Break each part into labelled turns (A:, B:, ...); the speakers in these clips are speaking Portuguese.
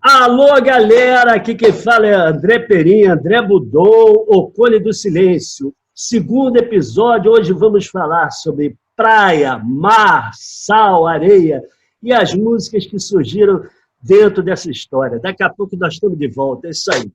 A: Alô, galera! Aqui quem fala é André Perim, André Budon, o Cone do Silêncio. Segundo episódio, hoje vamos falar sobre praia, mar, sal, areia e as músicas que surgiram dentro dessa história. Daqui a pouco nós estamos de volta, é isso aí.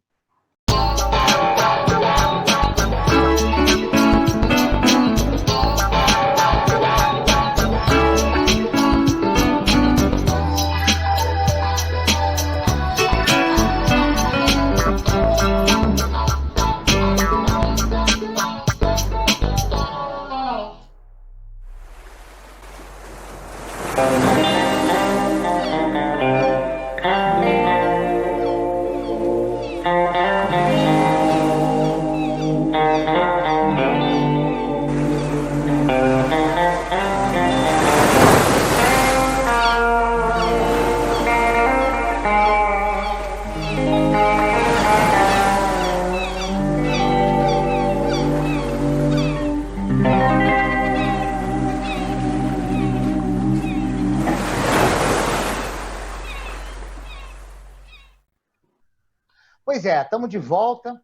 B: Pois é, estamos de volta.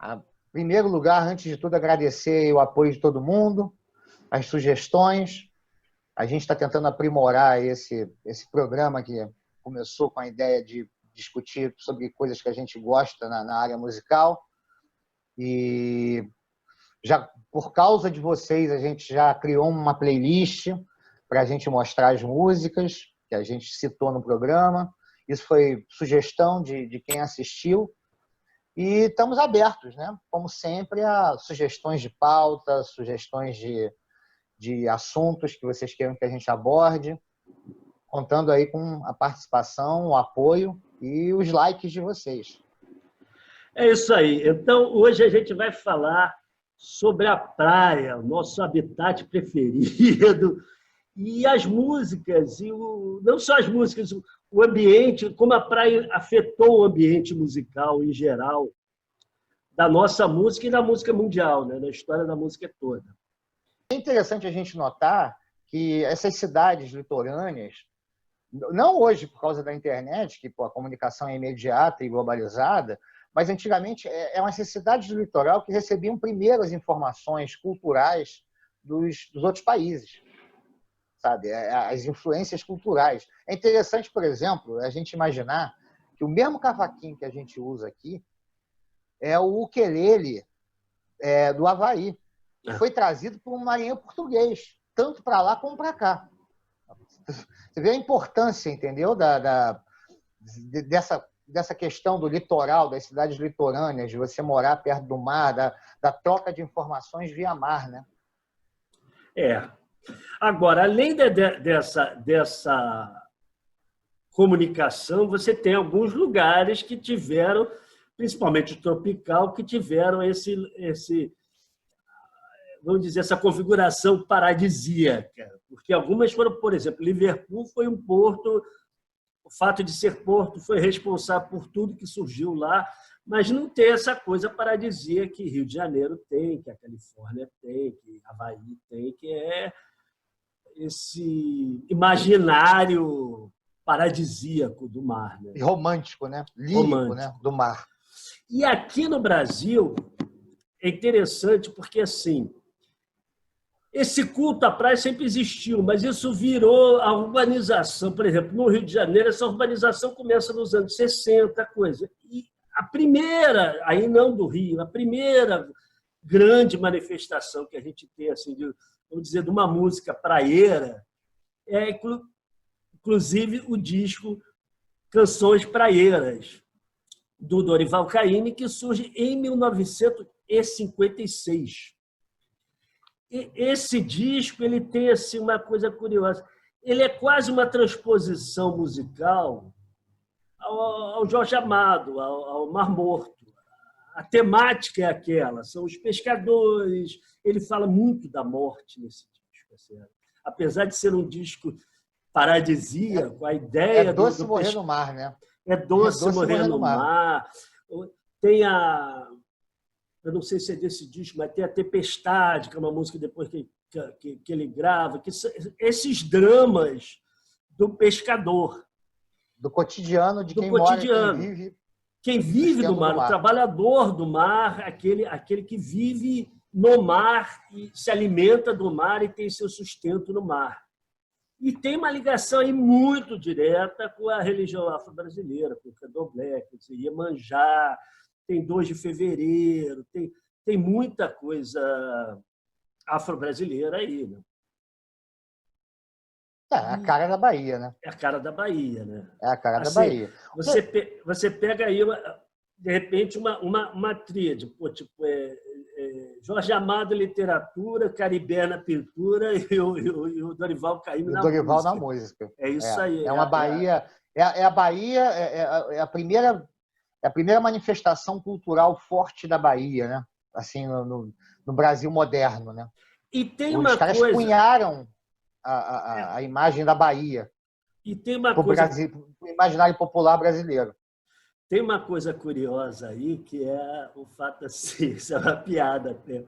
B: Em primeiro lugar, antes de tudo, agradecer o apoio de todo mundo, as sugestões. A gente está tentando aprimorar esse programa que começou com a ideia de discutir sobre coisas que a gente gosta na área musical. E já por causa de vocês, a gente já criou uma playlist para a gente mostrar as músicas que a gente citou no programa. Isso foi sugestão de quem assistiu. E estamos abertos, né? Como sempre, a sugestões de pauta, sugestões de assuntos que vocês queiram que a gente aborde, contando aí com a participação, o apoio e os likes de vocês.
A: É isso aí. Então, hoje a gente vai falar sobre a praia, o nosso habitat preferido, e as músicas, não só as músicas, o ambiente, como a praia afetou o ambiente musical em geral, da nossa música e da música mundial, né? Da história da música toda.
B: É interessante a gente notar que essas cidades litorâneas, não hoje por causa da internet, que a comunicação é imediata e globalizada, mas antigamente eram essas cidades do litoral que recebiam primeiro as informações culturais dos outros países. Sabe? As influências culturais. É interessante, por exemplo, a gente imaginar que o mesmo cavaquinho que a gente usa aqui é o ukelele do Havaí, que foi trazido por um marinheiro português, tanto para lá como para cá. Você vê a importância, entendeu? Dessa questão do litoral, das cidades litorâneas, de você morar perto do mar, da troca de informações via mar, né?
A: Agora, além dessa comunicação, você tem alguns lugares que tiveram, principalmente o tropical, que tiveram vamos dizer, essa configuração paradisíaca. Porque algumas foram, por exemplo, Liverpool foi um porto, o fato de ser porto foi responsável por tudo que surgiu lá, mas não tem essa coisa paradisíaca que Rio de Janeiro tem, que a Califórnia tem, que Havaí tem, que é esse imaginário paradisíaco do mar. Né?
B: E romântico, né? Lírico, né? Do mar.
A: E aqui no Brasil é interessante porque, assim, esse culto à praia sempre existiu, mas isso virou a urbanização. Por exemplo, no Rio de Janeiro, essa urbanização começa nos anos 60, coisa. E a primeira, aí não do Rio, a primeira grande manifestação que a gente tem, assim, vamos dizer, de uma música praieira, é inclusive o disco Canções Praieiras, do Dorival Caymmi, que surge em 1956. E esse disco ele tem assim, uma coisa curiosa. Ele é quase uma transposição musical ao Jorge Amado, ao Mar Morto. A temática é aquela, são os pescadores. Ele fala muito da morte nesse disco. Assim, apesar de ser um disco paradisíaco, a ideia...
B: É doce morrer no mar, né?
A: É doce morrer no mar. Tem eu não sei se é desse disco, mas tem a Tempestade, que é uma música depois que ele grava, que são esses dramas do pescador.
B: Do cotidiano de
A: do
B: quem mora,
A: cotidiano. Quem vive do mar, o trabalhador do mar, aquele que vive no mar e se alimenta do mar e tem seu sustento no mar. E tem uma ligação aí muito direta com a religião afro-brasileira, com o candomblé, com o Iemanjá, tem 2 de fevereiro, tem muita coisa afro-brasileira aí. Né?
B: É a cara da Bahia, né?
A: É a cara da Bahia, né?
B: É a cara da Bahia.
A: Você pega aí, de repente, uma tríade, tipo, Jorge Amado, literatura, Caribé na pintura e o Dorival Caymmi na música.
B: Dorival na música.
A: É isso aí.
B: É uma Bahia... É a Bahia, é a primeira manifestação cultural forte da Bahia, né? Assim, no Brasil moderno, né?
A: E tem
B: Os caras cunharam a imagem da Bahia
A: e tem uma coisa
B: o imaginário popular brasileiro.
A: Tem uma coisa curiosa aí, que é o fato assim, isso é uma piada até.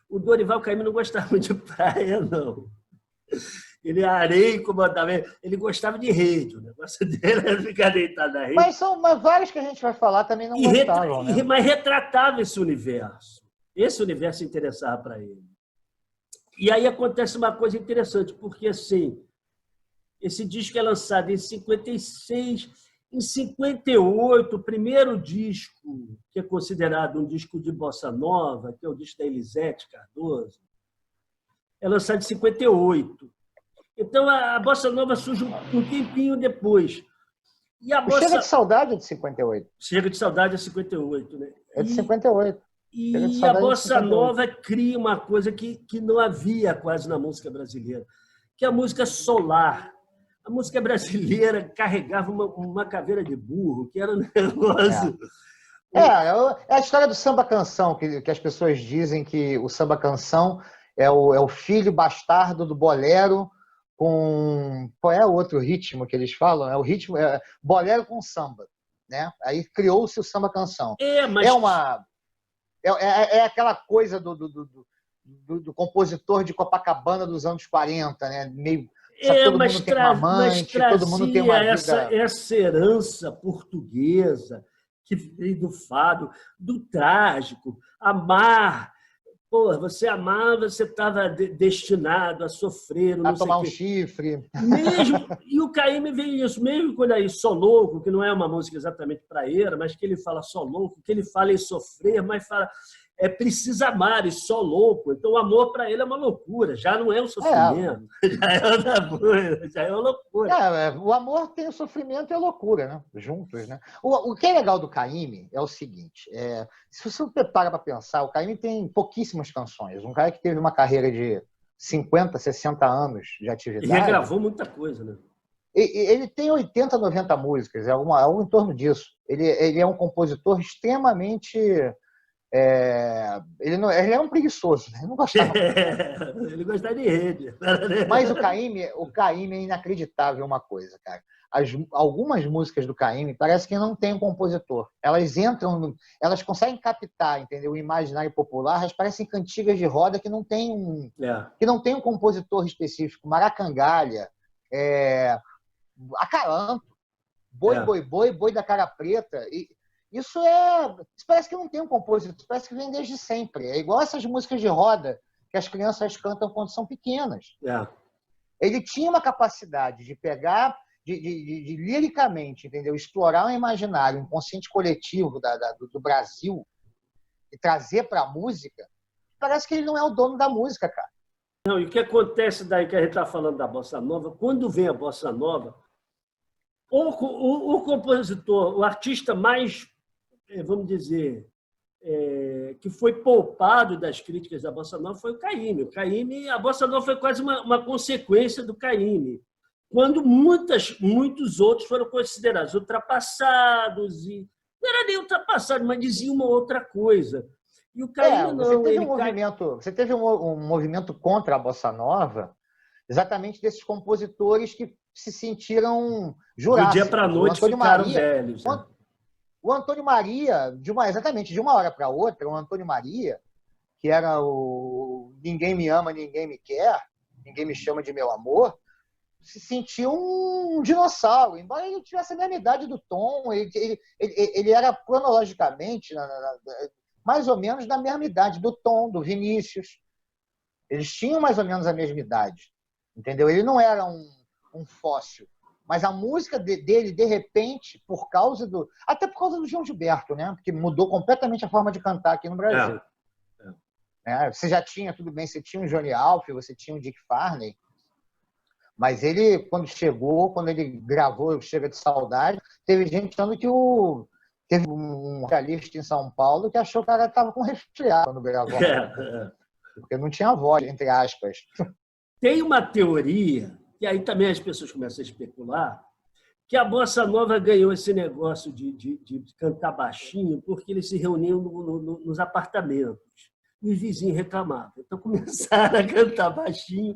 A: O Dorival Caymmi não gostava muito de praia, não. Ele areia incomodava, ele gostava de rede, o negócio dele era ficar deitado na rede.
B: Mas são vários que a gente vai falar também não gostavam, né?
A: Mas retratava esse universo. Esse universo interessava para ele. E aí acontece uma coisa interessante, porque assim, esse disco é lançado em 56, em 58, o primeiro disco que é considerado um disco de bossa nova, que é o disco da Elisete Cardoso, é lançado em 58. Então a bossa nova surge um tempinho depois. E a bossa...
B: Chega de Saudade é de 58.
A: Chega de Saudade é 58, né?
B: É de 58.
A: E a bossa nova cria uma coisa que não havia quase na música brasileira, que é a música solar. A música brasileira carregava uma caveira de burro, que era um negócio...
B: É a história do samba-canção, que as pessoas dizem que o samba-canção é o filho bastardo do bolero com... Qual é o outro ritmo que eles falam? É o ritmo... bolero com samba. Né? Aí criou-se o samba-canção. É aquela coisa do compositor de Copacabana dos anos 40, né? Meio... todo mundo tem uma amante, todo mundo tem uma vida...
A: essa herança portuguesa que veio do fado, do trágico, amar. Pô, você amava, você estava destinado a sofrer,
B: a tomar um chifre.
A: Mesmo, e o Caymmi veio isso, mesmo quando aí Só Louco, que não é uma música exatamente praieira, mas que ele fala só louco, que ele fala em sofrer, mas fala precisa amar e só louco. Então o amor para ele é uma loucura, já não é um sofrimento, já é uma loucura.
B: O amor tem o sofrimento e a loucura, né? Juntos, né? O que é legal do Caymmi é o seguinte, se você para para pensar, o Caymmi tem pouquíssimas canções, um cara que teve uma carreira de 50, 60 anos de atividade.
A: E regravou muita coisa, né?
B: Ele tem 80, 90 músicas, algo em torno disso. Ele é um compositor extremamente... ele é um preguiçoso, né? Ele não gostava.
A: Ele gostava de rede.
B: Mas o Caymmi é inacreditável uma coisa, cara. Algumas músicas do Caymmi parece que não tem um compositor. Elas elas conseguem captar, entendeu? O imaginário popular, elas parecem cantigas de roda que não tem um compositor específico. Maracangalha, Acalanto, Boi da Cara Preta. Isso parece que não tem um compositor, parece que vem desde sempre. É igual essas músicas de roda que as crianças cantam quando são pequenas. Ele tinha uma capacidade de pegar, de liricamente, entendeu? Explorar o imaginário, o inconsciente coletivo do Brasil e trazer para a música. Parece que ele não é o dono da música, cara.
A: Não, e o que acontece daí que a gente está falando da bossa nova, quando vem a bossa nova, o compositor, o artista mais, vamos dizer, que foi poupado das críticas da bossa nova foi o Caymmi. A bossa nova foi quase uma consequência do Caymmi, quando muitos outros foram considerados ultrapassados, e não era nem ultrapassado, mas diziam uma outra coisa. E o Caymmi não.
B: Você teve um movimento contra a bossa nova, exatamente desses compositores que se sentiram jurássicos.
A: Do dia para a noite ficaram velhos.
B: O Antônio Maria, de uma hora para outra, o Antônio Maria, que era o Ninguém Me Ama, Ninguém Me Quer, Ninguém Me Chama de Meu Amor, se sentia um dinossauro, embora ele tivesse a mesma idade do Tom, ele era cronologicamente mais ou menos da mesma idade do Tom, do Vinícius. Eles tinham mais ou menos a mesma idade, entendeu? Ele não era um fóssil, mas a música dele, de repente, até por causa do João Gilberto, né? Porque mudou completamente a forma de cantar aqui no Brasil. Você já tinha, tudo bem, você tinha o Johnny Alf, você tinha o Dick Farney, mas ele, quando ele gravou Chega de Saudade, teve gente falando que teve um jornalista em São Paulo que achou que o cara estava com resfriado quando gravou. Porque não tinha voz, entre aspas.
A: Tem uma teoria, e aí também as pessoas começam a especular, que a Bossa Nova ganhou esse negócio de cantar baixinho porque eles se reuniam nos apartamentos. E os vizinhos reclamavam. Então começaram a cantar baixinho.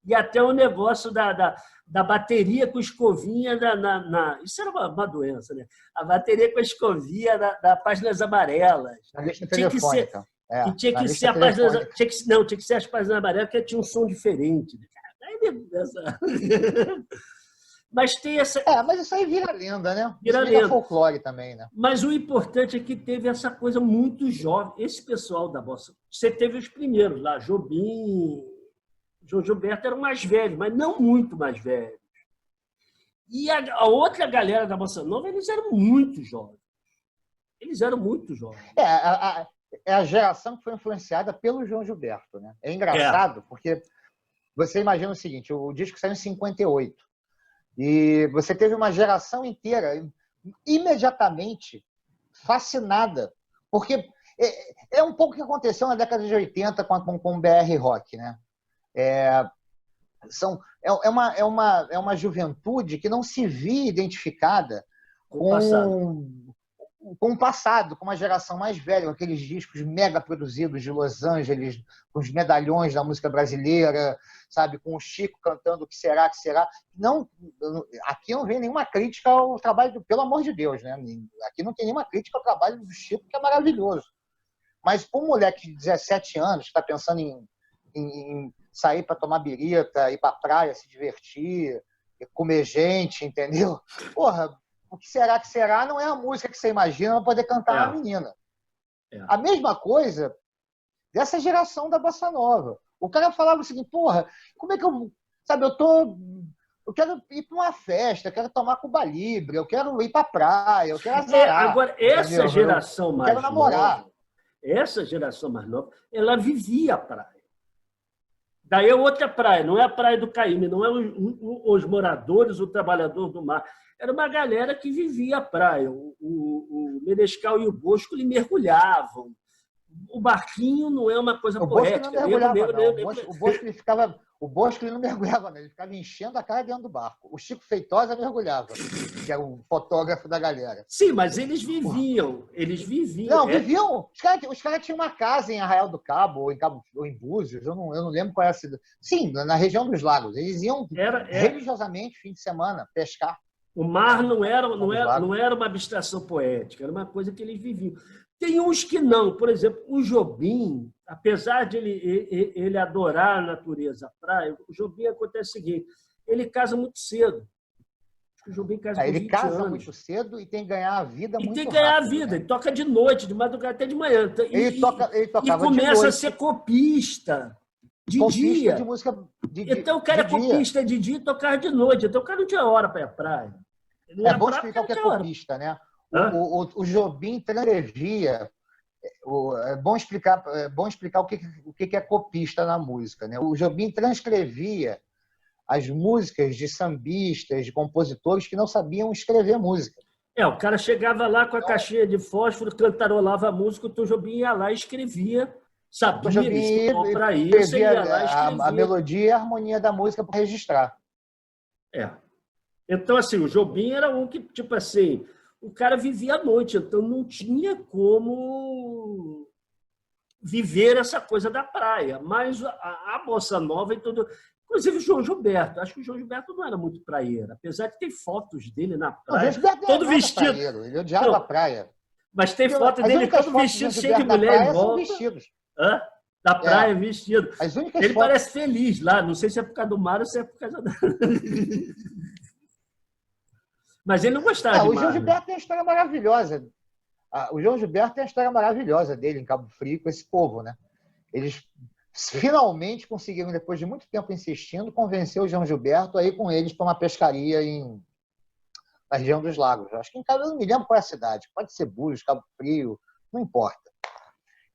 A: E até o negócio da bateria com escovinha isso era uma doença, né? A bateria com a escovinha da Páginas Amarelas.
B: Na lista
A: tinha que ser,
B: e
A: tinha que ser tinha que ser as Páginas Amarelas, porque tinha um som diferente. Mas tem essa.
B: Mas isso aí vira lenda, né?
A: Vira lenda.
B: Folclore também, né?
A: Mas o importante é que teve essa coisa muito jovem. Esse pessoal da Bossa. Você teve os primeiros lá, Jobim. João Gilberto eram mais velhos, mas não muito mais velhos. E a outra galera da Bossa Nova, eles eram muito jovens. Eles eram muito jovens.
B: É a geração que foi influenciada pelo João Gilberto, né? É engraçado, porque você imagina o seguinte, o disco saiu em 58, e você teve uma geração inteira imediatamente fascinada, porque é um pouco o que aconteceu na década de 80 com o BR Rock, né? É uma juventude que não se via identificada com o passado, com uma geração mais velha, com aqueles discos mega produzidos de Los Angeles, com os medalhões da música brasileira, sabe, com o Chico cantando O Que Será, Que Será. Não, aqui não vem nenhuma crítica ao trabalho, pelo amor de Deus, né? Aqui não tem nenhuma crítica ao trabalho do Chico, que é maravilhoso. Mas para um moleque de 17 anos que está pensando em sair para tomar birita, ir para a praia, se divertir, comer gente, entendeu? Porra, O Que Será Que Será não é a música que você imagina para poder cantar uma menina. A mesma coisa dessa geração da Bossa Nova. O cara falava o seguinte, porra, como é que eu... Sabe, eu quero ir para uma festa, eu quero tomar Cuba Libre, eu quero ir para a praia, eu quero azarar.
A: Agora, essa geração mais
B: nova... Eu quero namorar.
A: Essa geração mais nova, ela vivia a praia. Daí é outra praia, não é a praia do Caíme, não é os moradores, o trabalhador do mar. Era uma galera que vivia a praia. O Menescal e o Bosco mergulhavam. O barquinho não é uma coisa poética.
B: O Bosco ele não mergulhava, não. Ele ficava enchendo a cara dentro do barco. O Chico Feitosa mergulhava, que era o fotógrafo da galera.
A: Sim, mas eles viviam. Eles viviam.
B: Não, viviam. Os caras tinham uma casa em Arraial do Cabo, ou em Búzios, eu não lembro qual é a cidade. Sim, na região dos lagos. Eles iam religiosamente, fim de semana, pescar.
A: O mar não era uma abstração poética, era uma coisa que eles viviam. Tem uns que não. Por exemplo, o Jobim, apesar de ele adorar a natureza, a praia, o Jobim acontece o seguinte, ele casa muito cedo. O Jobim casa com 20
B: ele casa
A: anos.
B: muito cedo e tem que ganhar a vida muito rápido.
A: E tem que ganhar a vida. Né? Ele toca de noite, de madrugada até de manhã.
B: Ele
A: começa a ser copista de dia.
B: De música
A: então o cara é copista de dia e tocava de noite. Então o cara não tinha hora para ir à praia.
B: É bom explicar o que é copista, né? O Jobim transcrevia. É bom explicar o que é copista na música, né? O Jobim transcrevia as músicas de sambistas, de compositores que não sabiam escrever música.
A: O cara chegava lá com a caixinha de fósforo, cantarolava a música, o Jobim ia lá e escrevia, sabia para isso, ia lá e escrevia.
B: A melodia e a harmonia da música para registrar.
A: Então, assim, o Jobim era um que, tipo assim, o cara vivia à noite, então não tinha como viver essa coisa da praia. Mas a Bossa Nova e tudo... Inclusive o João Gilberto. Acho que o João Gilberto não era muito praieiro, apesar de ter fotos dele na praia. Todo vestido.
B: Ele odiava a praia.
A: Mas tem foto dele todo vestido, cheio de mulher em volta.
B: São vestidos.
A: da praia vestido.
B: As únicas
A: Ele
B: fotos...
A: parece feliz lá, não sei se é por causa do mar ou se é por causa da... Mas ele não gostava de
B: O
A: mar.
B: João Gilberto tem uma história maravilhosa. O João Gilberto tem uma história maravilhosa dele em Cabo Frio com esse povo, né? Eles finalmente conseguiram, depois de muito tempo insistindo, convencer o João Gilberto a ir com eles para uma pescaria na região dos lagos. Acho que eu não me lembro qual é a cidade. Pode ser Búzios, Cabo Frio, não importa.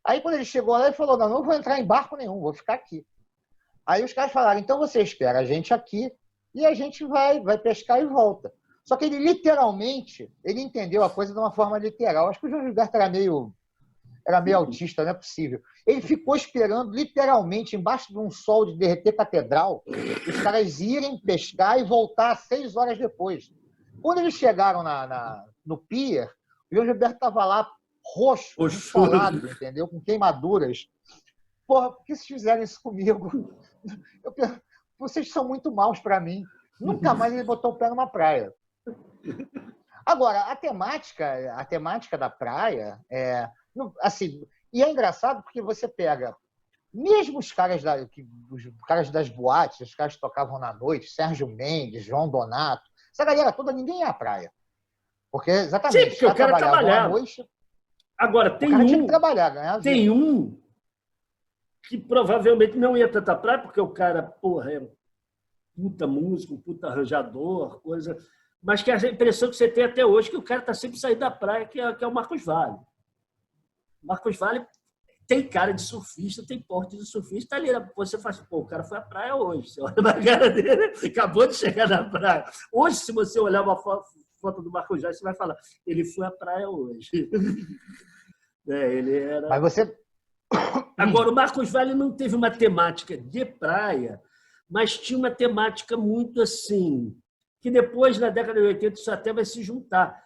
B: Aí, quando ele chegou lá, ele falou, não vou entrar em barco nenhum, vou ficar aqui. Aí os caras falaram, então você espera a gente aqui e a gente vai pescar e volta. Só que ele, literalmente, ele entendeu a coisa de uma forma literal. Acho que o João Gilberto era meio autista, não é possível. Ele ficou esperando, literalmente, embaixo de um sol de derreter catedral, os caras irem pescar e voltar 6 horas depois. Quando eles chegaram no pier, o João Gilberto estava lá, roxo, insolado, entendeu? Com queimaduras. Porra, por que vocês fizeram isso comigo? Vocês são muito maus para mim. Nunca mais ele botou o pé numa praia. Agora, a temática da praia assim, e é engraçado porque você pega mesmo os caras das boates, os caras que tocavam na noite, Sérgio Mendes, João Donato, essa galera toda, ninguém ia à praia. Porque, exatamente,
A: sim, porque o cara trabalhava.
B: Noite,
A: agora, tem
B: tinha que trabalhar, ganhar vida.
A: Tem um que provavelmente não ia tanto à praia, porque o cara, porra, é puta músico, puta arranjador, coisa... Mas que a impressão que você tem até hoje que o cara está sempre saindo da praia, que é o Marcos Valle. O Marcos Valle tem cara de surfista, tem porte de surfista. Ali, você faz, o cara foi à praia hoje. Você olha na cara dele, acabou de chegar na praia. Hoje, se você olhar uma foto do Marcos Valle, você vai falar, ele foi à praia hoje. Ele era...
B: Mas você...
A: Agora, o Marcos Valle não teve uma temática de praia, mas tinha uma temática muito assim... que depois, na década de 80, isso até vai se juntar,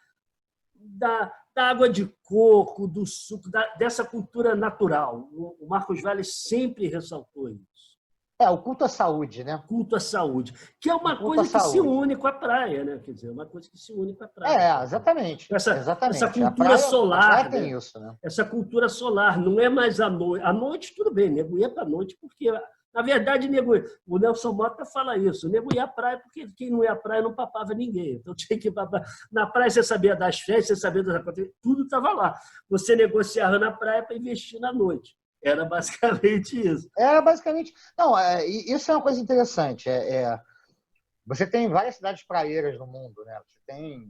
A: da água de coco, do suco, dessa cultura natural. O Marcos Valle sempre ressaltou isso.
B: O culto à saúde, né?
A: Culto à saúde, que é uma coisa que se une com a praia, né? Quer dizer, uma coisa que se une com a praia.
B: Exatamente.
A: Essa cultura solar.
B: A praia tem isso, né?
A: Essa cultura solar, não é mais a noite. A noite, tudo bem, nego ia para a noite, porque... Na verdade, o Nelson Mota fala isso. O nego ia à praia porque quem não ia à praia não papava ninguém. Então tinha que ir para praia. Na praia você sabia das festas, você sabia das acontecimentos, tudo estava lá. Você negociava na praia para investir na noite. Era basicamente isso.
B: Era basicamente... Não, isso é uma coisa interessante. Você tem várias cidades praieiras no mundo, né? Você tem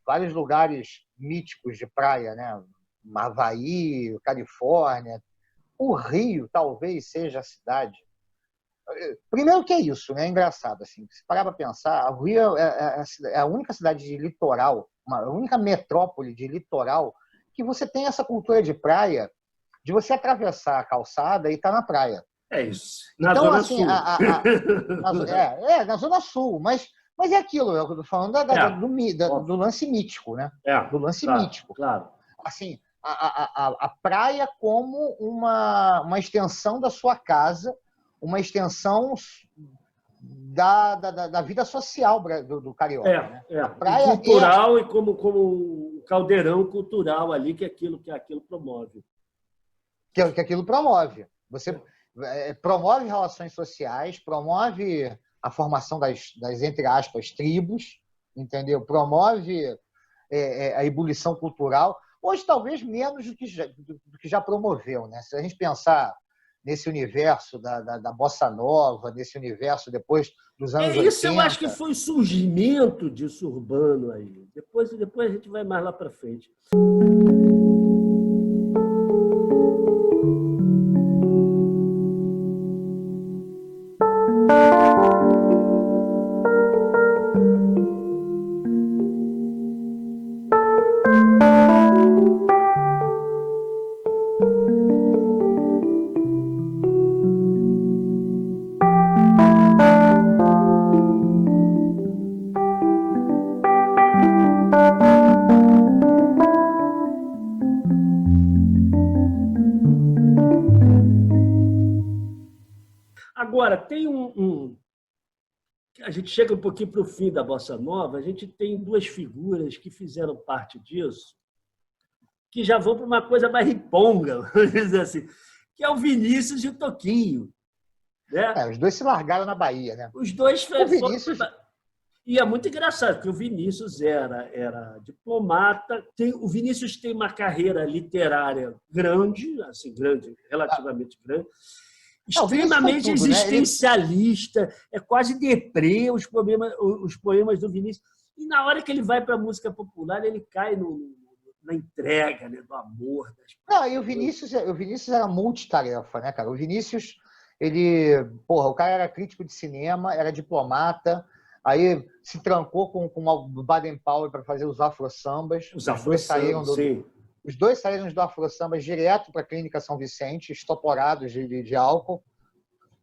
B: vários lugares míticos de praia, né? Havaí, Califórnia. O Rio talvez seja a cidade. Primeiro que é isso, né? É engraçado. Assim, se parar para pensar, o Rio é a única cidade de litoral, a única metrópole de litoral que você tem essa cultura de praia, de você atravessar a calçada e estar na praia.
A: É isso. Na
B: então,
A: Zona
B: assim,
A: Sul.
B: Na Zona Sul. Mas é aquilo, eu estou falando do lance mítico, né? Do lance mítico.
A: Claro.
B: Assim, a praia como uma extensão da sua casa, uma extensão da vida social do carioca.
A: A praia cultural e como um caldeirão cultural ali que aquilo promove.
B: Que aquilo promove. Você promove relações sociais, promove a formação das entre aspas, tribos, entendeu? Promove a ebulição cultural. Hoje, talvez menos do que já promoveu, né? Se a gente pensar nesse universo da bossa nova, nesse universo depois dos anos 80...
A: Isso eu acho que foi o surgimento disso urbano aí. Depois a gente vai mais lá para frente. Agora, tem a gente chega um pouquinho para o fim da Bossa Nova, a gente tem duas figuras que fizeram parte disso, que já vão para uma coisa mais riponga, vamos dizer assim, que é o Vinícius e o Toquinho. Né?
B: Os dois se largaram na Bahia, né?
A: Os dois
B: O Vinícius...
A: E é muito engraçado, porque o Vinícius era diplomata. O Vinícius tem uma carreira literária grande, assim, grande, relativamente grande, extremamente
B: tudo,
A: existencialista, né? É quase deprê os poemas do Vinícius. E na hora que ele vai para a música popular, ele cai na entrega, né, do amor.
B: E o Vinícius era multitarefa, né, cara? O Vinícius, o cara era crítico de cinema, era diplomata, aí se trancou com o Baden Powell para fazer os afro-sambas.
A: Os afro-sambas, sim.
B: Os dois saíram do afro-sambas direto para a Clínica São Vicente, estoporados de álcool.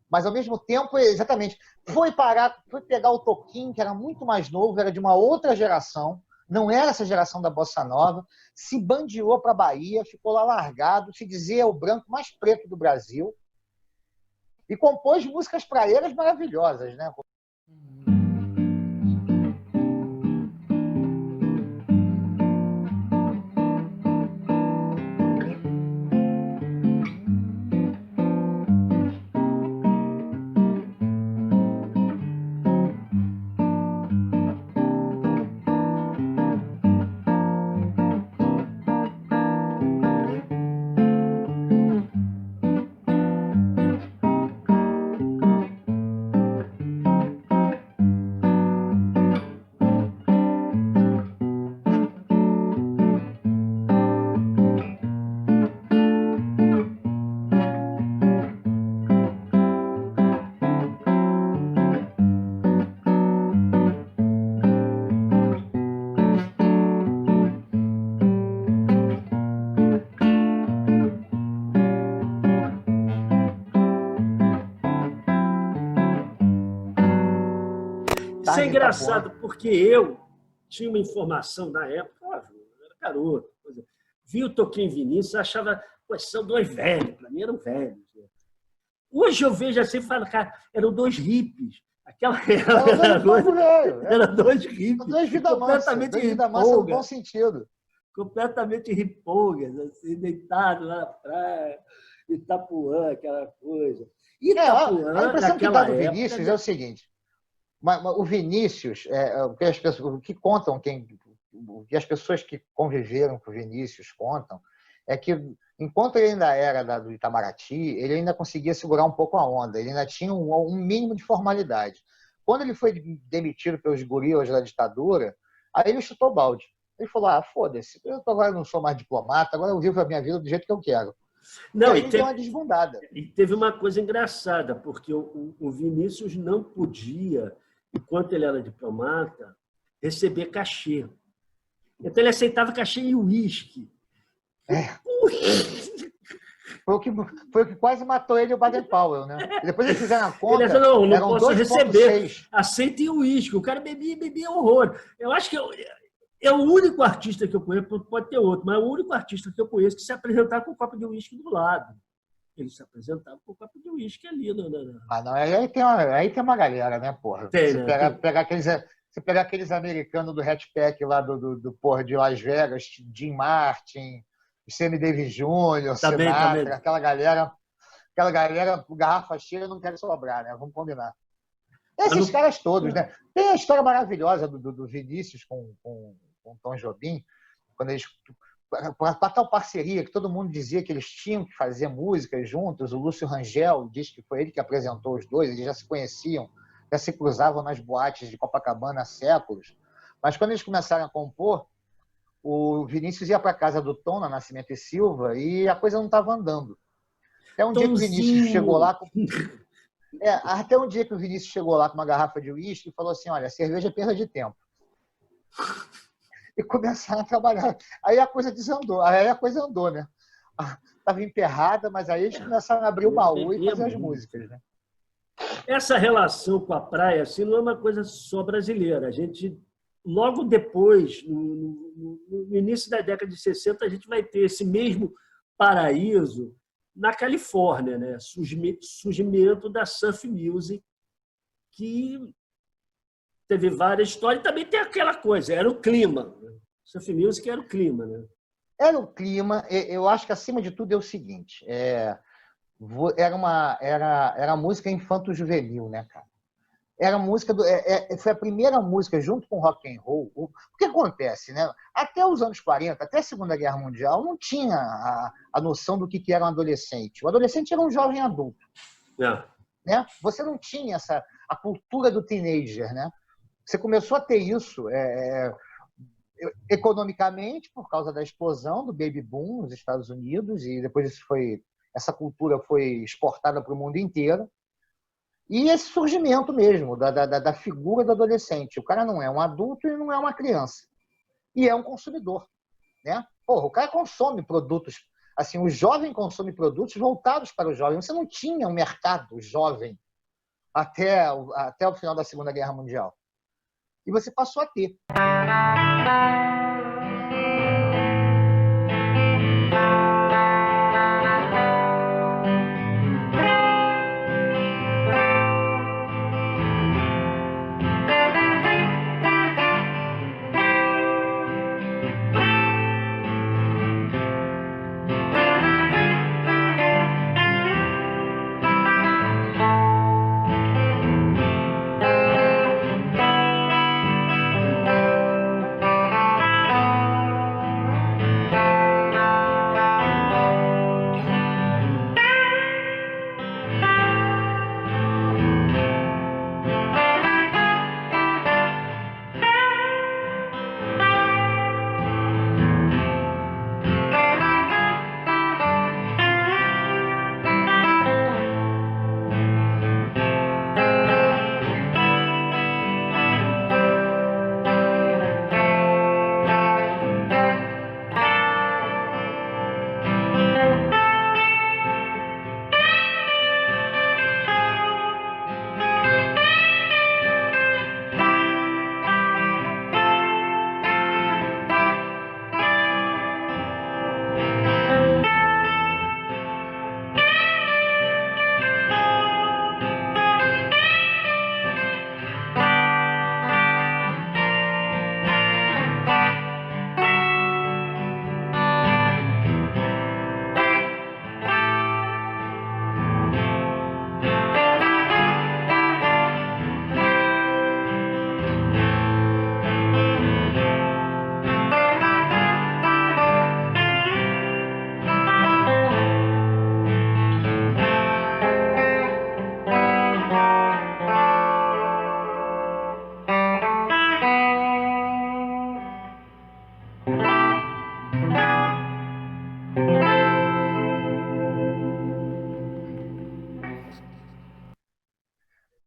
B: Mas, ao mesmo tempo, exatamente, foi pegar o Toquinho, que era muito mais novo, era de uma outra geração, não era essa geração da Bossa Nova, se bandeou para a Bahia, ficou lá largado, se dizia o branco mais preto do Brasil, e compôs músicas praeiras maravilhosas, né?
A: Isso é engraçado, porque eu tinha uma informação na época, óbvio, eu era garoto, vi o Toquinho e Vinícius, achava, são dois velhos, para mim eram velhos. Hoje eu vejo assim e falo, cara, eram dois hippies. Era dois hippies.
B: Dois vida
A: completamente
B: mansa no bom sentido.
A: Completamente ripongas, assim, deitados lá na praia, Itapuã, aquela coisa.
B: Itapuã, a impressão que dá do Vinícius é o seguinte. O Vinícius, o que contam, o que as pessoas que conviveram com o Vinícius contam, é que, enquanto ele ainda era do Itamaraty, ele ainda conseguia segurar um pouco a onda, ele ainda tinha um mínimo de formalidade. Quando ele foi demitido pelos gorilas da ditadura, aí ele chutou o balde. Ele falou, foda-se, eu agora não sou mais diplomata, agora eu vivo a minha vida do jeito que eu quero.
A: Não,
B: e deu uma desbundada.
A: E teve uma coisa engraçada, porque o Vinícius não podia, enquanto ele era diplomata, receber cachê. Então ele aceitava cachê em uísque.
B: Foi o que quase matou ele, o Baden Powell, né? Depois eles fizeram a conta.
A: Ele falou, não posso receber. Aceita em uísque. O cara bebia horror. Eu acho que é o único artista que eu conheço, pode ter outro, mas é o único artista que eu conheço que se apresentava com um copo de uísque do lado. Ele se apresentava com um copo de uísque ali.
B: Não, aí tem uma galera, né, porra? Você pegar aqueles americanos do Hatpack lá do porra de Las Vegas, Jim Martin, Sammy Davis Jr., Sinatra, aquela galera, garrafa cheia, não quer sobrar, né? Vamos combinar. Esses caras todos, né? Tem a história maravilhosa do Vinícius com Tom Jobim, quando eles, para tal parceria que todo mundo dizia que eles tinham que fazer músicas juntos, o Lúcio Rangel diz que foi ele que apresentou os dois, eles já se conheciam, já se cruzavam nas boates de Copacabana há séculos, mas quando eles começaram a compor, o Vinícius ia para a casa do Tom, na Nascimento e Silva, e a coisa não estava andando. Até um dia que o Vinícius chegou lá com uma garrafa de uísque e falou assim, olha, cerveja é perda de tempo. E começaram a trabalhar. Aí a coisa desandou, aí a coisa andou, né? Estava emperrada, mas aí eles começaram a abrir o baú e fazer as músicas, né?
A: Essa relação com a praia assim, não é uma coisa só brasileira. A gente, logo depois, no início da década de 60, a gente vai ter esse mesmo paraíso na Califórnia, né? Surgimento da surf music, que teve várias histórias. E também tem aquela coisa, era o clima. Surf music era o clima, né?
B: Era o clima. Eu acho que, acima de tudo, é o seguinte. era música infanto-juvenil, né, cara? Era música foi a primeira música junto com rock and roll. O que acontece, né? Até os anos 40, até a Segunda Guerra Mundial, não tinha a noção do que era um adolescente. O adolescente era um jovem adulto, né? Você não tinha a cultura do teenager, né? Você começou a ter isso economicamente por causa da explosão do baby boom nos Estados Unidos, e depois essa cultura foi exportada para o mundo inteiro. E esse surgimento mesmo da figura do adolescente. O cara não é um adulto e não é uma criança. E é um consumidor, né? Porra, o cara consome produtos. Assim, o jovem consome produtos voltados para o jovem. Você não tinha um mercado jovem até o final da Segunda Guerra Mundial. E você passou a ter.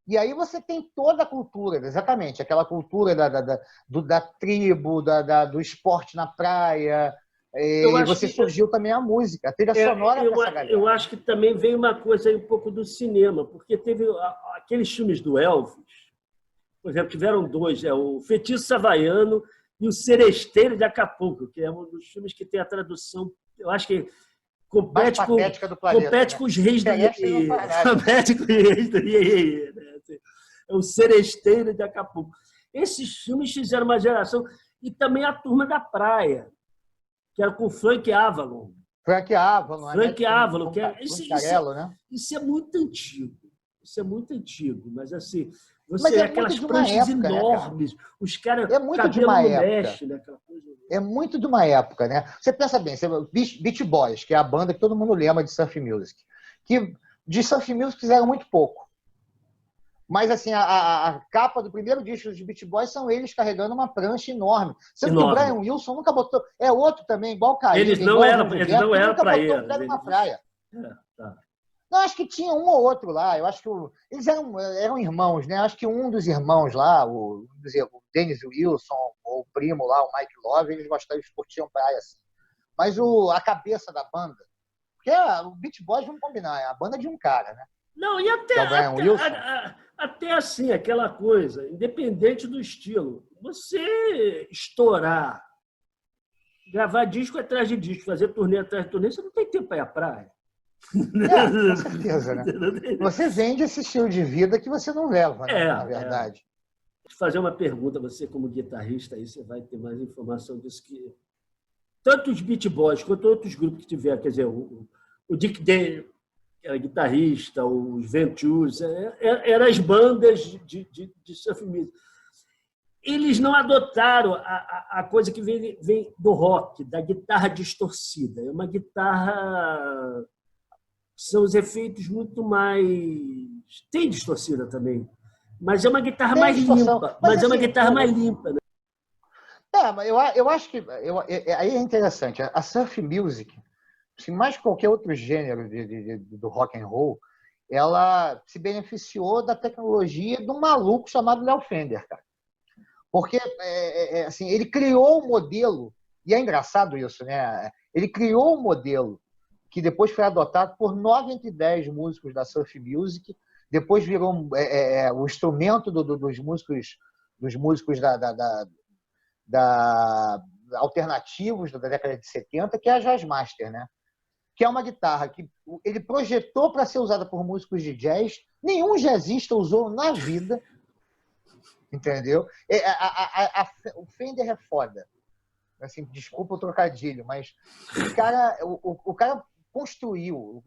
B: E aí você tem toda a cultura, exatamente, aquela cultura da tribo, do esporte na praia. E você surgiu também a música, a trilha sonora para essa galera.
A: Eu acho que também veio uma coisa aí um pouco do cinema, porque teve aqueles filmes do Elvis, por exemplo, tiveram dois, o Feitiço Havaiano e o Seresteiro de Acapulco, que é um dos filmes que tem a tradução, eu acho que compete com os reis do Iê. Compete com os reis do Iê. É o Seresteiro de Acapulco. Esses filmes fizeram uma geração. E também a Turma da Praia, que era com Frank Avalon.
B: Frank Avalon,
A: que é isso é muito antigo. Isso é muito antigo, mas assim, você aquelas pranchas enormes, né, os caras cabelo no mexe, né, aquela coisa.
B: É muito de uma época, né? Você pensa bem, Beach Boys, que é a banda que todo mundo lembra de surf music, que de surf music fizeram muito pouco. Mas assim, a capa do primeiro disco dos Beach Boys são eles carregando uma prancha enorme. Sendo que o Brian Wilson nunca botou. É outro também, igual o Caio.
A: Eles não eram para eles.
B: Na praia. Não, acho que tinha um ou outro lá. Eu acho que eles eram irmãos, né? Acho que um dos irmãos lá, o Dennis Wilson, ou o primo lá, o Mike Love, eles curtiam praia assim. Mas a cabeça da banda. Porque o Beach Boys, vamos combinar, é a banda de um cara, né?
A: Não, e até assim, aquela coisa, independente do estilo, você estourar, gravar disco atrás de disco, fazer turnê atrás de turnê, você não tem tempo para ir à praia.
B: Com certeza, né? Você vende esse estilo de vida que você não leva, né? Na verdade.
A: Vou fazer uma pergunta, você como guitarrista, aí você vai ter mais informação disso que tanto os Beach Boys quanto outros grupos que tiver, quer dizer, o Dick Dale, que era guitarrista, os Ventures, eram as bandas de surf music. Eles não adotaram a coisa que vem do rock, da guitarra distorcida. É uma guitarra... São os efeitos muito mais... Tem distorcida também, mas é uma guitarra mais limpa. Mas é uma guitarra mais limpa. Né?
B: Mas eu acho que... aí é interessante. A surf music, assim, mais que qualquer outro gênero do rock and roll, ela se beneficiou da tecnologia de um maluco chamado Léo Fender, cara. Porque assim, ele criou um modelo, e é engraçado isso, né? Ele criou um modelo que depois foi adotado por 9 entre 10 músicos da surf music, depois virou o instrumento dos músicos alternativos da década de 70, que é a Jazzmaster, né? Que é uma guitarra que ele projetou para ser usada por músicos de jazz, nenhum jazzista usou na vida. Entendeu? O Fender é foda. Assim, desculpa o trocadilho, mas o cara construiu.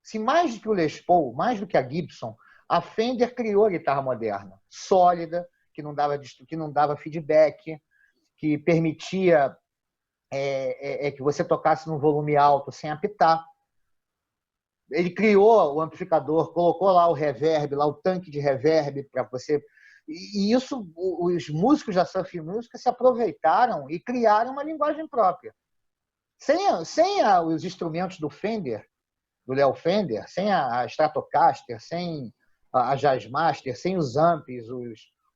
B: Se mais do que o Les Paul, mais do que a Gibson, a Fender criou a guitarra moderna, sólida, que não dava feedback, que permitia que você tocasse num volume alto sem apitar. Ele criou o amplificador, colocou lá o reverb, lá o tanque de reverb para você... E isso, os músicos da surf music se aproveitaram e criaram uma linguagem própria. Sem os instrumentos do Fender, do Léo Fender, sem a Stratocaster, sem a Jazzmaster, sem os amps,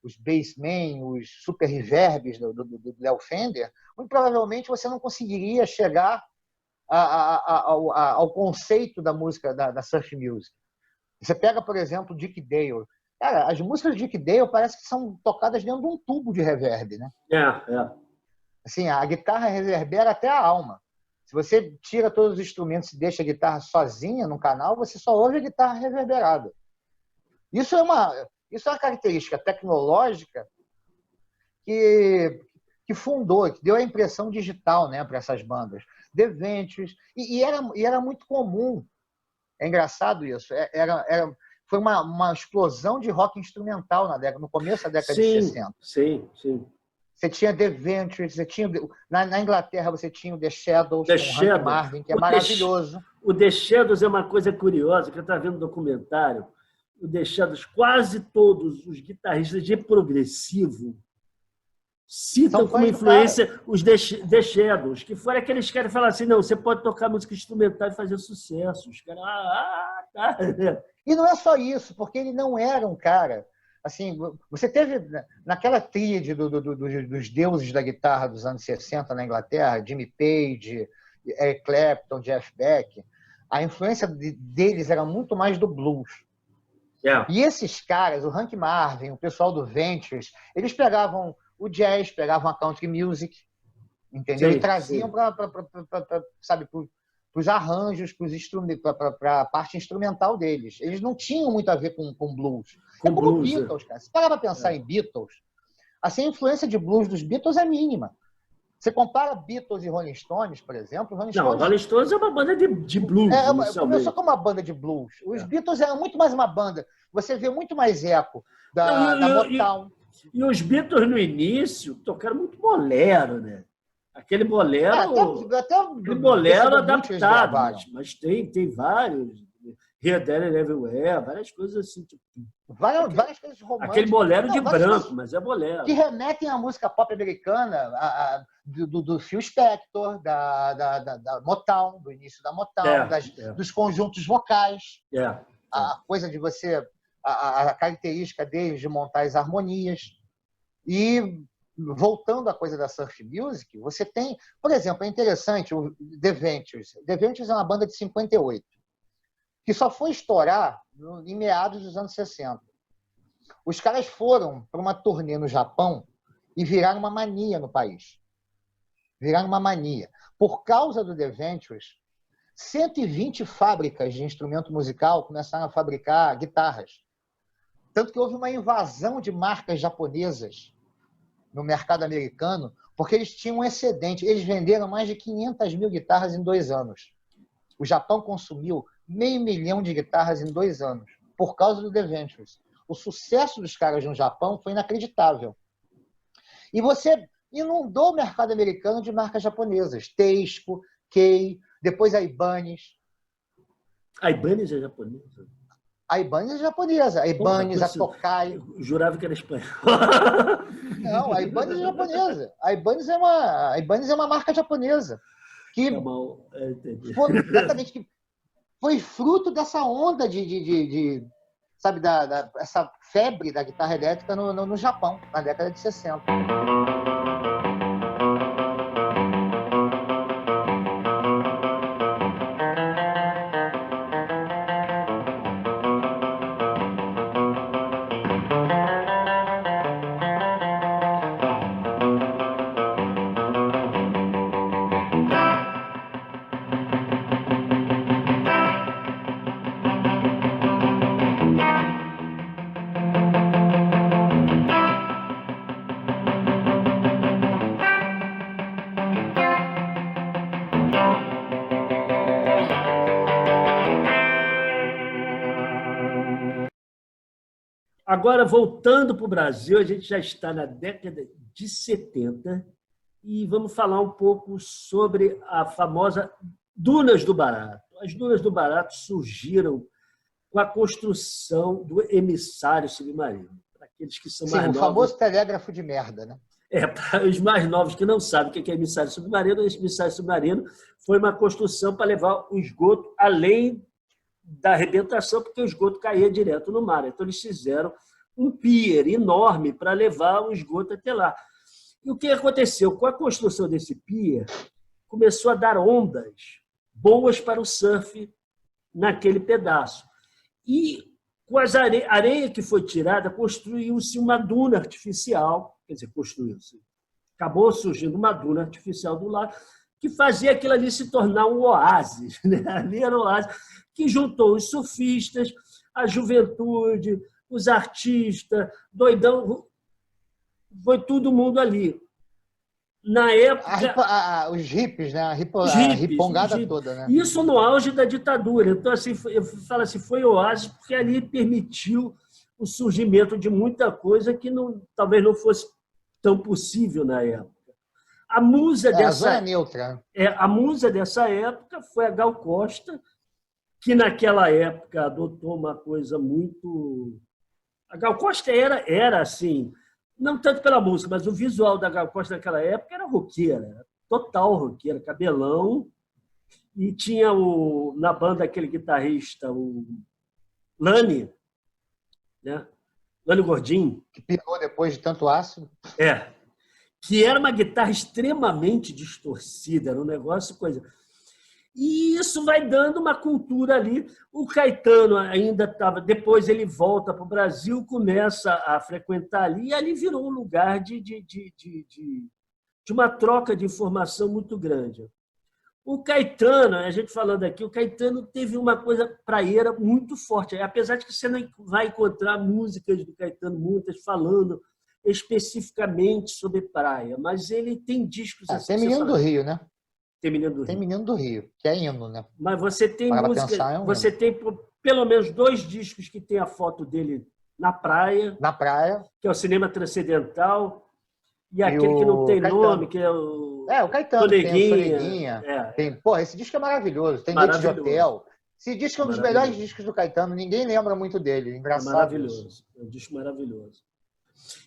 B: os bassmen, os super reverbs do Léo Fender, muito provavelmente você não conseguiria chegar ao conceito da música da surf music. Você pega, por exemplo, Dick Dale. Cara, as músicas de Dick Dale parece que são tocadas dentro de um tubo de reverb, né? Assim, a guitarra reverbera até a alma. Se você tira todos os instrumentos e deixa a guitarra sozinha no canal, você só ouve a guitarra reverberada. Isso é uma característica tecnológica que fundou, que deu a impressão digital, né, para essas bandas. The Ventures, e era muito comum. É engraçado isso. Foi uma explosão de rock instrumental no começo da década de 60.
A: Sim.
B: Você tinha The Ventures, na Inglaterra você tinha o The Shadows, com o Hank Marvin, que é maravilhoso.
A: O The Shadows é uma coisa curiosa, que eu estava vendo no documentário. O The Shadows, quase todos os guitarristas de progressivo citam como influência os The Shadows, que foram aqueles caras que falam assim, não, você pode tocar música instrumental e fazer sucesso. Os caras, tá.
B: E não é só isso, porque ele não era um cara... Assim, você teve naquela tríade dos deuses da guitarra dos anos 60 na Inglaterra, Jimmy Page, Eric Clapton, Jeff Beck, a influência deles era muito mais do blues. E esses caras, o Hank Marvin, o pessoal do Ventures, eles pegavam o jazz, pegavam a country music, entendeu? E traziam para os arranjos, para a parte instrumental deles. Eles não tinham muito a ver com blues. Como Beatles, cara. Se parar para pensar em Beatles, assim, a influência de blues dos Beatles é mínima. Você compara Beatles e Rolling Stones, por exemplo. Rolling
A: Stones é uma banda de blues.
B: Começou como uma banda de blues. Os Beatles eram muito mais uma banda. Você vê muito mais eco da Motown.
A: E os Beatles, no início, tocaram muito bolero, né? Aquele bolero... Aquele bolero adaptado. Mas tem vários. Here, There and Everywhere, várias coisas assim. Tipo,
B: várias coisas românticas.
A: Aquele bolero de branco, mas é bolero.
B: Que remetem à música pop americana, do Phil Spector, da Motown, do início da Motown, dos conjuntos vocais. A coisa de você... A característica deles de montar as harmonias. E, voltando à coisa da surf music, você tem... Por exemplo, é interessante o The Ventures. The Ventures é uma banda de 58, que só foi estourar em meados dos anos 60. Os caras foram para uma turnê no Japão e viraram uma mania no país. Viraram uma mania. Por causa do The Ventures, 120 fábricas de instrumento musical começaram a fabricar guitarras. Tanto que houve uma invasão de marcas japonesas no mercado americano, porque eles tinham um excedente. Eles venderam mais de 500 mil guitarras em 2 anos. O Japão consumiu 500 mil de guitarras em 2 anos, por causa do The Ventures. O sucesso dos caras no Japão foi inacreditável. E você inundou o mercado americano de marcas japonesas. Teisco, Kei, depois a Ibanez.
A: A Ibanez é japonesa?
B: A Ibanez é japonesa. A Ibanez, a Tokai.
A: Eu jurava que era espanhol.
B: Não, a Ibanez é japonesa. A Ibanez é uma marca japonesa. Que, exatamente, que foi fruto dessa onda sabe, essa febre da guitarra elétrica no Japão, na década de 60.
A: Agora, voltando para o Brasil, a gente já está na década de 70 e vamos falar um pouco sobre a famosa Dunas do Barato. As Dunas do Barato surgiram com a construção do emissário submarino. Para aqueles que são mais novos.
B: O famoso telégrafo de merda, né?
A: Para os mais novos que não sabem o que é emissário submarino, o emissário submarino foi uma construção para levar o esgoto além da arrebentação, porque o esgoto caía direto no mar. Então, eles fizeram um pier enorme para levar o esgoto até lá. E o que aconteceu? Com a construção desse pier, começou a dar ondas boas para o surf naquele pedaço. E com as areia que foi tirada, construiu-se uma duna artificial, quer dizer, construiu-se. Acabou surgindo uma duna artificial do lado, que fazia aquilo ali se tornar um oásis. Né? Ali era um oásis que juntou os surfistas, a juventude, os artistas, doidão, foi todo mundo ali. Na época...
B: os hippies, né? A ripongada toda. Né?
A: Isso no auge da ditadura. Então, assim, eu falo assim, foi oásis porque ali permitiu o surgimento de muita coisa que talvez não fosse tão possível na época. A musa
B: zona neutra.
A: A musa dessa época foi a Gal Costa, que naquela época adotou uma coisa muito... A Gal Costa era assim, não tanto pela música, mas o visual da Gal Costa naquela época era roqueira, total roqueira, cabelão, e tinha na banda aquele guitarrista, o Lani, né? Lani Gordinho.
B: Que pirou depois de tanto ácido.
A: Que era uma guitarra extremamente distorcida, era um negócio, coisa... E isso vai dando uma cultura ali. O Caetano ainda estava... Depois ele volta para o Brasil, começa a frequentar ali, e ali virou um lugar de uma troca de informação muito grande. O Caetano, a gente falando aqui, o Caetano teve uma coisa praieira muito forte. Apesar de que você não vai encontrar músicas do Caetano, muitas, falando especificamente sobre praia, mas ele tem discos assim.
B: Tem Menino do Rio, né?
A: Tem Menino do Rio,
B: que é hino, né?
A: Mas você tem música, você tem pelo menos 2 discos que tem a foto dele na praia.
B: Na praia.
A: Que é o Cinema Transcendental. E aquele que não tem Caetano. Nome, que é o...
B: o Caetano, tem o Soneguinha. Esse disco é maravilhoso. Tem Noite de Hotel. Esse disco é um dos melhores discos do Caetano. Ninguém lembra muito dele. Engraçado.
A: É maravilhoso. É um disco maravilhoso.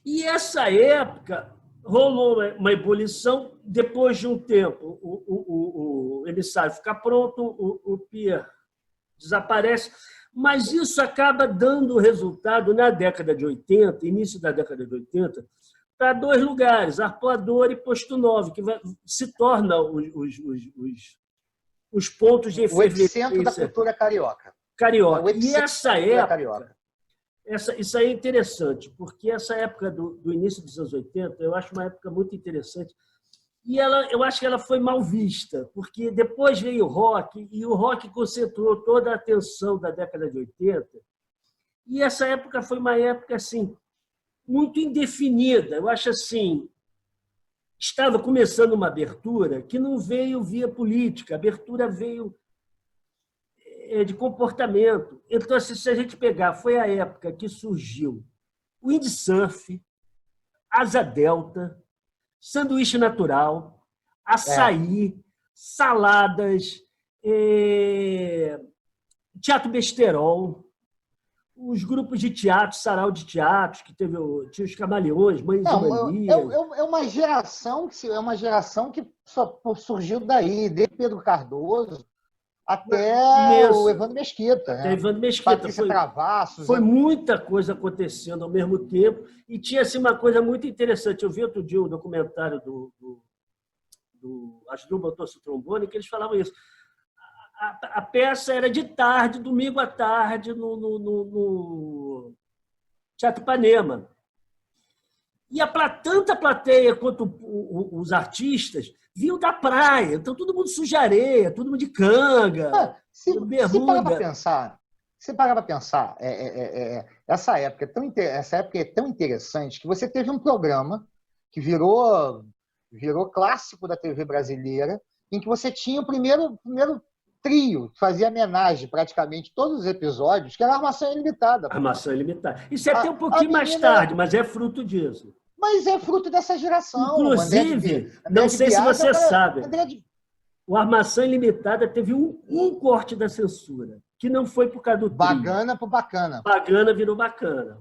A: E essa época... rolou uma ebulição, depois de um tempo o emissário fica pronto, o pier desaparece, mas isso acaba dando resultado na década de 80, início da década de 80, para 2 lugares, Arpoador e Posto Novo, que se tornam os pontos de
B: efervescência. O epicentro da cultura carioca.
A: E essa época... Isso aí é interessante, porque essa época do início dos anos 80, eu acho uma época muito interessante. E eu acho que ela foi mal vista, porque depois veio o rock, e o rock concentrou toda a atenção da década de 80. E essa época foi uma época assim, muito indefinida. Eu acho assim, estava começando uma abertura que não veio via política, a abertura veio de comportamento. Então, assim, se a gente pegar, foi a época que surgiu o windsurf, asa delta, sanduíche natural, açaí, saladas, teatro besterol, os grupos de teatro, sarau de teatros, que tinha os camaleões, mães e manias.
B: É uma geração que só surgiu daí, desde Pedro Cardoso até o Evandro Mesquita.
A: Até Evandro Mesquita.
B: Patrícia Travassos.
A: Foi muita coisa acontecendo ao mesmo tempo. E tinha assim, uma coisa muito interessante. Eu vi outro dia um documentário do Asdrubal Tosso Trombone, que eles falavam isso. A peça era de tarde, domingo à tarde, no Teatro Ipanema. E tanto a plateia quanto os artistas vinham da praia. Então, todo mundo suja areia, todo mundo de canga,
B: se parar para pensar, essa época é tão interessante que você teve um programa que virou clássico da TV brasileira, em que você tinha o primeiro trio que fazia homenagem praticamente todos os episódios, que era a Armação Ilimitada.
A: Armação Ilimitada. Isso é até um pouquinho mais tarde, mas é fruto disso.
B: Mas é fruto dessa geração.
A: Inclusive, não sei se você sabe, o Armação Ilimitada teve um corte da censura, que não foi por causa do trio.
B: Bagana por bacana.
A: Bagana virou bacana.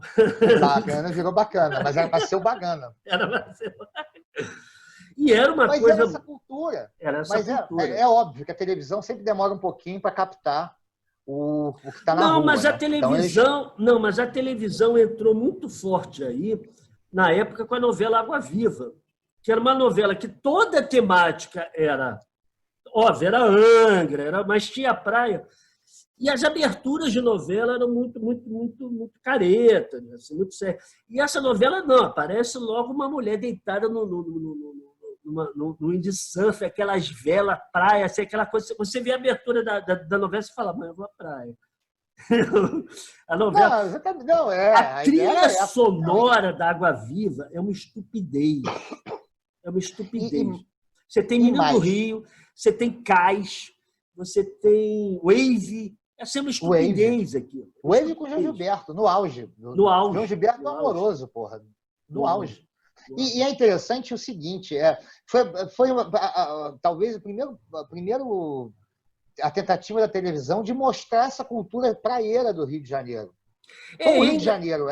B: Bagana virou bacana, mas era para ser o bagana.
A: Era para ser o bacana. E era uma coisa...
B: Era essa cultura.
A: Cultura.
B: É óbvio que a televisão sempre demora um pouquinho para captar o que está na rua.
A: Não, mas a televisão entrou muito forte aí na época com a novela Água Viva, que era uma novela que toda a temática era... Óbvio, era Angra, mas tinha praia. E as aberturas de novela eram muito careta, né? Assim, muito sério. E essa novela não, aparece logo uma mulher deitada no windsurf, aquelas velas, praia, assim, aquela coisa. Você vê a abertura da novela e fala, mas eu vou à praia. A novela. A trilha sonora da Água Viva é uma estupidez. É uma estupidez. Você tem Menino do Rio, você tem Cais, você tem Wave. É sempre uma estupidez aqui.
B: Wave com o João Gilberto, no auge.
A: No auge.
B: João Gilberto é amoroso, porra. No auge. E é interessante o seguinte, foi talvez a tentativa da televisão de mostrar essa cultura praieira do Rio de Janeiro. O Rio de Janeiro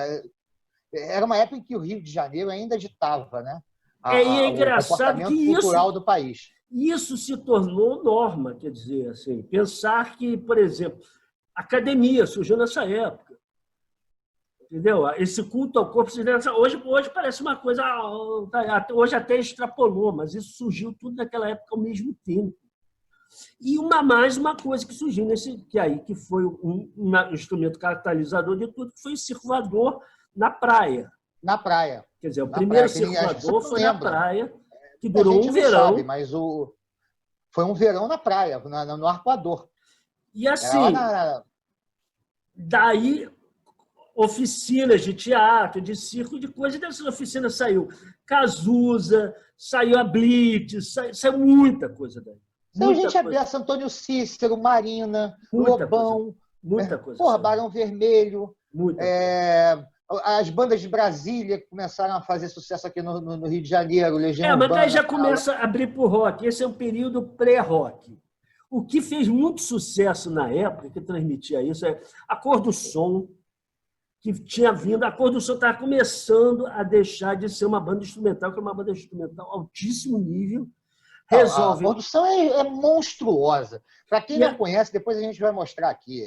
B: era uma época em que o Rio de Janeiro ainda ditava, né?
A: É engraçado
B: o comportamento cultural do país.
A: Isso se tornou norma, quer dizer, assim, pensar que, por exemplo, a academia surgiu nessa época. Entendeu? Esse culto ao corpo, hoje parece uma coisa, hoje até extrapolou, mas isso surgiu tudo naquela época ao mesmo tempo. E mais uma coisa que surgiu que foi um instrumento catalisador de tudo, que foi o circulador na praia.
B: Na praia.
A: Quer dizer, o primeiro circulador foi na praia, que durou um verão.
B: Sabe, mas foi um verão na praia, no Arpoador.
A: E assim, daí oficinas de teatro, de circo, de coisa, dessas oficinas saiu Cazuza, saiu a Blitz, saiu muita coisa daí.
B: Então, gente aberta, Antônio Cícero, Marina, Lobão,
A: muita coisa.
B: Barão Vermelho, as bandas de Brasília que começaram a fazer sucesso aqui no Rio de Janeiro, Legião Urbana.
A: Mas daí já começa a abrir para o rock. Esse é um período pré-rock. O que fez muito sucesso na época, que transmitia isso, é a Cor do Som, que tinha vindo. A Cor do Som estava começando a deixar de ser uma banda instrumental, que é uma banda instrumental altíssimo nível.
B: A Cor do Som é monstruosa. Para quem não conhece, depois a gente vai mostrar aqui.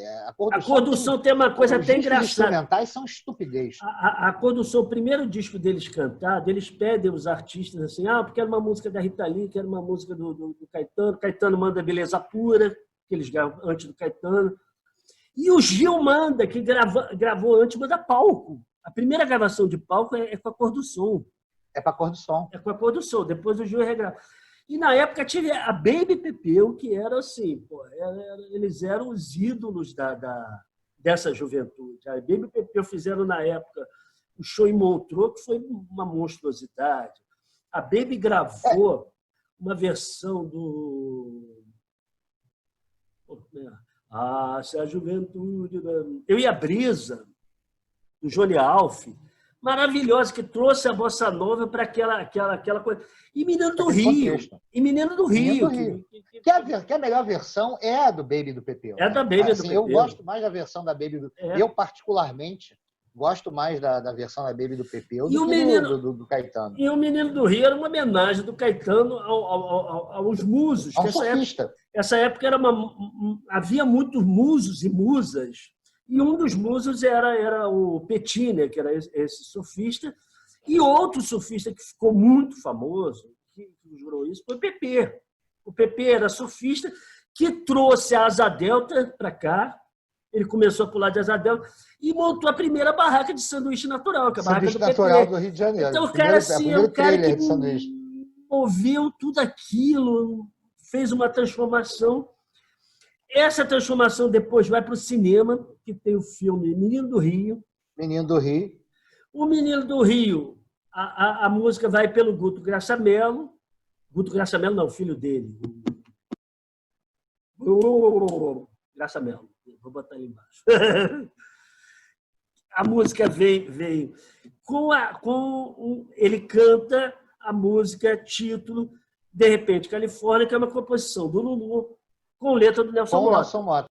A: A Cor do Som tem uma coisa até engraçada. Os
B: instrumentais são estupidez.
A: A Cor do Som, o primeiro disco deles cantado, eles pedem os artistas assim, porque era uma música da Rita Lee, que era uma música do Caetano. Caetano manda Beleza Pura, que eles gravam antes do Caetano. E o Gil manda, que gravou antes, manda Palco. A primeira gravação de palco é com a Cor do Som.
B: É com a Cor do Som.
A: É com a Cor do Som. Depois o Gil regrava. E na época tinha a Baby Pepeu, que era assim, eles eram os ídolos dessa juventude. A Baby Pepeu fizeram na época o show em Montreux, que foi uma monstruosidade. A Baby gravou uma versão do Ah, se a juventude... Eu e a Brisa, do Johnny Alf, maravilhosa, que trouxe a bossa nova para aquela coisa. E Menino do Rio.
B: Contexto.
A: E Menino do
B: Menino
A: Rio.
B: do Rio. Que a melhor versão é a do Baby do Pepeu.
A: É da Baby do
B: Pepeu.
A: Eu
B: gosto mais da versão da Baby do...
A: É.
B: Eu, particularmente, gosto mais da versão da Baby do Pepeu do que do Caetano.
A: E o Menino do Rio era uma homenagem do Caetano aos musos.
B: Ao sofista.
A: Essa época havia muitos musos e musas. E um dos musos era o Petit, né, que era esse sofista. E outro sofista que ficou muito famoso, que jurou isso, foi o Pepe. O Pepe era sofista que trouxe a Asa Delta para cá. Ele começou a pular de Asa Delta e montou a primeira barraca de sanduíche natural, que é a barraca do
B: natural
A: Pepe.
B: do Rio de Janeiro.
A: Então, o cara, assim, é um cara que
B: sanduíche.
A: moveu tudo aquilo, fez uma transformação. Essa transformação depois vai para o cinema, que tem o filme Menino do Rio.
B: Menino do Rio.
A: O Menino do Rio, a música vai pelo Guto Graçamelo. Guto Graçamelo não, o filho dele. Graçamelo. Vou botar ali embaixo. A música veio ele canta a música título De Repente Califórnia, que é uma composição do Lulu com letra do Nelson Mota.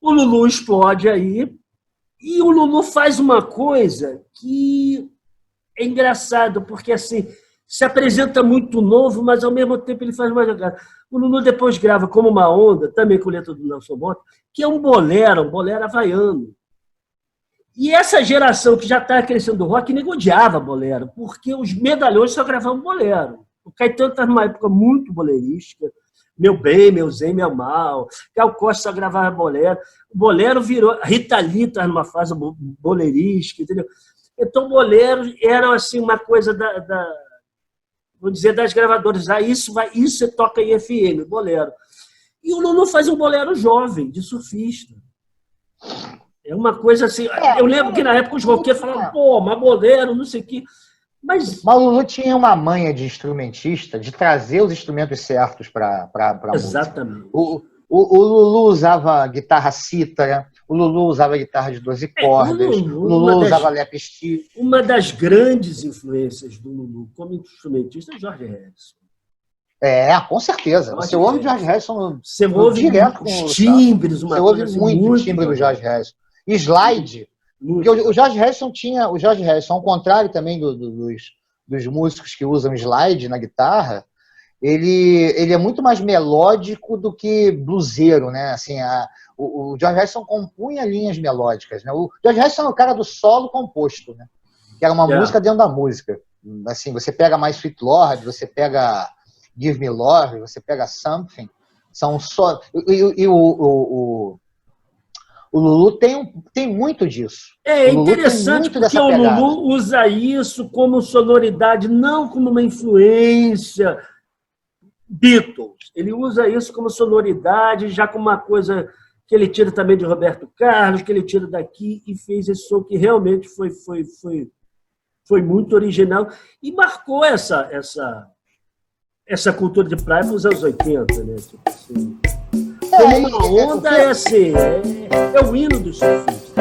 A: O Lulu explode aí e o Lulu faz uma coisa que é engraçado, porque assim, se apresenta muito novo, mas ao mesmo tempo ele faz uma jogada. O Lulu depois grava Como uma Onda, também com letra do Nelson Mota, que é um bolero havaiano. E essa geração que já está crescendo do rock nem odiava bolero, porque os medalhões só gravavam bolero. O Caetano está numa época muito bolerística, Meu Bem, Meu Zen, Meu Mal. Gal Costa só gravava bolero. O bolero virou... Rita Lee está numa fase bolerística, entendeu? Então, bolero era assim, uma coisa vou dizer, das gravadoras. Ah, isso toca em FM, bolero. E o Lulu faz um bolero jovem, de surfista. É uma coisa assim... Eu lembro que na época os roqueiros falavam, pô, mas bolero, não sei o quê. Mas
B: o Lulu tinha uma manha de instrumentista, de trazer os instrumentos certos para a música.
A: Exatamente.
B: O Lulu usava guitarra cítara, o Lulu usava guitarra de 12 cordas, o Lulu usava lap steel.
A: Uma das grandes influências do Lulu como instrumentista é George Harrison.
B: Com certeza. Você ouve o George Harrison
A: direto com os timbres,
B: você ouve muito o timbre do George Harrison. Slide. Porque o George Harrison, ao contrário também dos músicos que usam slide na guitarra, ele é muito mais melódico do que bluseiro, né? Assim, o George Harrison compunha linhas melódicas, né? O George Harrison é o cara do solo composto, né? Que era uma música dentro da música. Assim, você pega My Sweet Lord, você pega Give Me Love, você pega Something, são só... O Lulu tem muito disso.
A: É interessante porque o Lulu usa isso como sonoridade, não como uma influência Beatles. Ele usa isso como sonoridade, já como uma coisa que ele tira também de Roberto Carlos, que ele tira daqui e fez esse som que realmente foi muito original e marcou essa cultura de praia nos anos 80, né? Tipo assim. Como uma onda é o hino dos surfistas.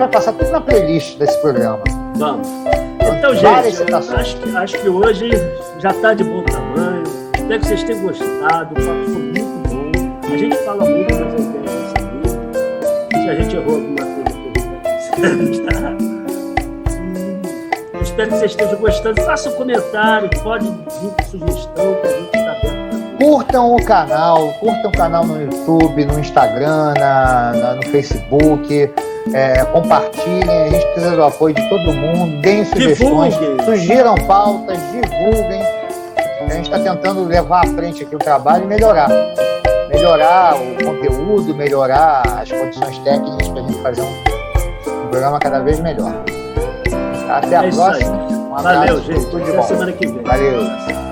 B: vai passar tudo na playlist desse programa.
A: Vamos. Então,
B: Várias
A: gente, acho que hoje já está de bom tamanho. Espero que vocês tenham gostado. O papo foi muito bom. A gente fala muito, mas a ideia é saber. Se a gente errou alguma coisa, eu espero que vocês estejam gostando. Façam um comentário, pode vir com sugestão, que a gente está aberto.
B: Curtam o canal no YouTube, no Instagram, no Facebook. Compartilhem, a gente precisa do apoio de todo mundo, deem sugestões, sugiram pautas, divulguem. A gente está tentando levar à frente aqui o trabalho e melhorar o conteúdo, melhorar as condições técnicas para a gente fazer um programa cada vez melhor. Até a próxima.
A: Um abraço. Valeu, gente. Até semana que vem.
B: Valeu.